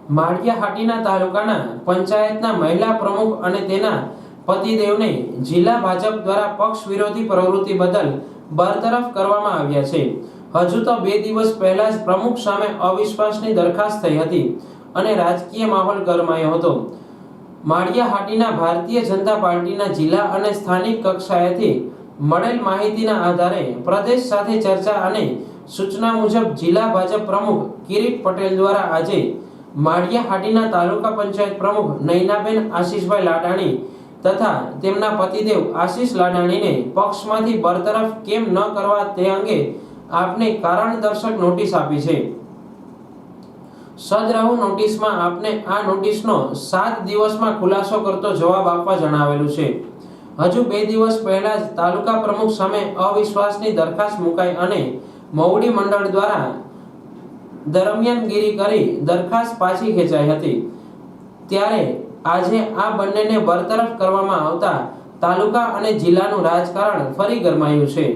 માળિયાહાટીના તાલુકાના પંચાયતના મહિલા પ્રમુખ અને તેના પતિદેવને જિલ્લા ભાજપ દ્વારા પક્ષ વિરોધી પ્રવૃત્તિ બદલ બરતરફ કરવામાં આવ્યા છે। હજુ તો 2 દિવસ પહેલા જ પ્રમુખ સામે અવિશ્વાસની દરખાસ્ત થઈ હતી અને રાજકીય માહોલ ગરમાયો હતો। માળિયાહાટીના ભારતીય જનતા પાર્ટીના જિલ્લા અને સ્થાનિક કક્ષાએથી મળેલ માહિતીના આધારે પ્રદેશ સાથે ચર્ચા અને સૂચના મુજબ જિલ્લા ભાજપ પ્રમુખ કિરીટ પટેલ દ્વારા આજે માળિયાહાટીના તાલુકા પંચાયત પ્રમુખ નયનાબેન આશીષભાઈ લાડાણી તથા તેમના પતિદેવ આશીષ લાડાણીને પક્ષમાંથી બરતરફ કેમ ન કરવા તે અંગે આપને કારણદર્શક નોટિસ આપી છે। સદ્રહુ નોટિસમાં આપને આ નોટિસનો 7 દિવસમાં ખુલાસો કરતો જવાબ આપવા જણાવેલું છે। હજુ 2 દિવસ પહેલા જ તાલુકા પ્રમુખ સામે અવિશ્વાસની દરખાસ્ત મુકાઈ અને મવડી મંડળ દ્વારા દરમિયાનગીરી કરી દરખાસ્ત પાછી ખેંચાઈ હતી। ત્યારે આજે આ બંનેને બરતરફ કરવામાં આવતા તાલુકા અને જિલ્લાનું રાજકારણ ફરી ગરમાયું છે।